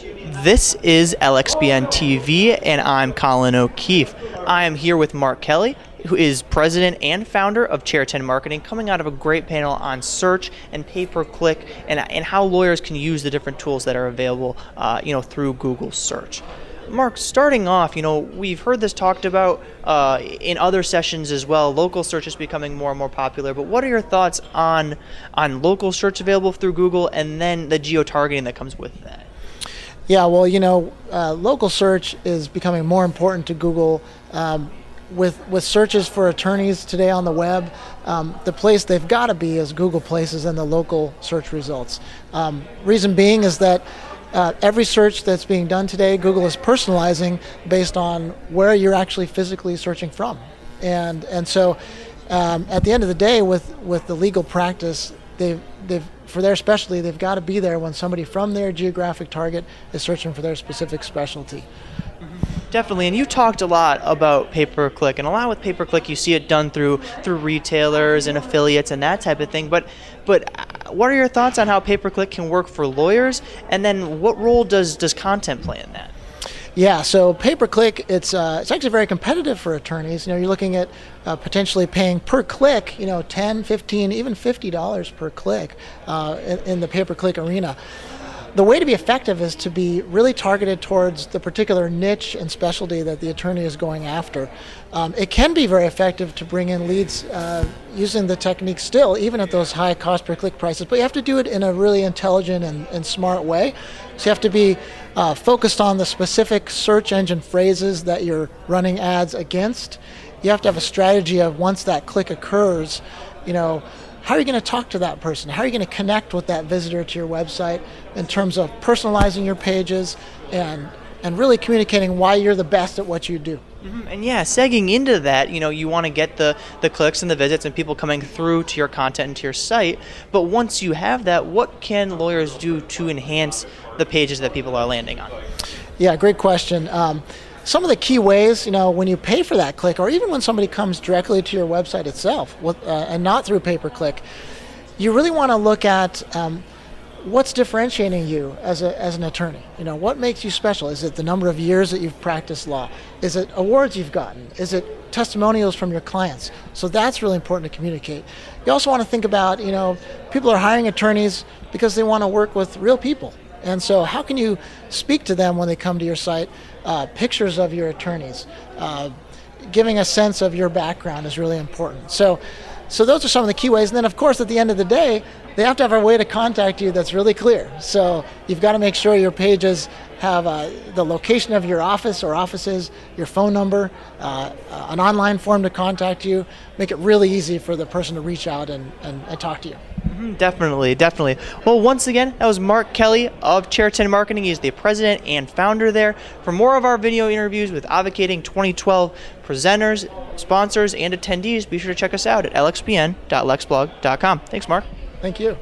This is LXBN TV, and I'm Colin O'Keefe. I am here with Mark Kelly, who is president and founder of Chair 10 Marketing, coming out of a great panel on search and pay-per-click and how lawyers can use the different tools that are available through Google search. Mark, starting off, we've heard this talked about in other sessions as well. Local search is becoming more and more popular, but what are your thoughts on local search available through Google and then the geo-targeting that comes with that? Yeah, well, local search is becoming more important to Google. With searches for attorneys today on the web, the place they've got to be is Google Places and the local search results. Reason being is that every search that's being done today, Google is personalizing based on where you're actually physically searching from. And so at the end of the day, with the legal practice, for their specialty, they've got to be there when somebody from their geographic target is searching for their specific specialty. Definitely, and you talked a lot about pay-per-click, and a lot with pay-per-click you see it done through retailers and affiliates and that type of thing, but what are your thoughts on how pay-per-click can work for lawyers, and then what role does content play in that? Yeah, so pay-per-click, it's actually very competitive for attorneys. You're looking at potentially paying per click, $10, $15, even $50 per click in the pay-per-click arena. The way to be effective is to be really targeted towards the particular niche and specialty that the attorney is going after. It can be very effective to bring in leads using the technique still, even at those high cost per click prices, but you have to do it in a really intelligent and smart way. So you have to be focused on the specific search engine phrases that you're running ads against. You have to have a strategy of once that click occurs, how are you going to talk to that person? How are you going to connect with that visitor to your website in terms of personalizing your pages and really communicating why you're the best at what you do? Mm-hmm. And yeah, segging into that, you want to get the clicks and the visits and people coming through to your content and to your site. But once you have that, what can lawyers do to enhance the pages that people are landing on? Yeah, great question. Some of the key ways, when you pay for that click, or even when somebody comes directly to your website itself, and not through pay-per-click, you really want to look at what's differentiating you as an attorney. What makes you special? Is it the number of years that you've practiced law? Is it awards you've gotten? Is it testimonials from your clients? So that's really important to communicate. You also want to think about, people are hiring attorneys because they want to work with real people. And so how can you speak to them when they come to your site? Pictures of your attorneys, giving a sense of your background is really important. So those are some of the key ways. And then, of course, at the end of the day, they have to have a way to contact you that's really clear. So you've got to make sure your pages have the location of your office or offices, your phone number, an online form to contact you, make it really easy for the person to reach out and talk to you. Mm-hmm, definitely. Well, once again, that was Mark Kelly of Chair 10 Marketing. He's the president and founder there. For more of our video interviews with Advocating 2012 presenters, sponsors, and attendees, be sure to check us out at lxbn.lexblog.com. Thanks, Mark. Thank you.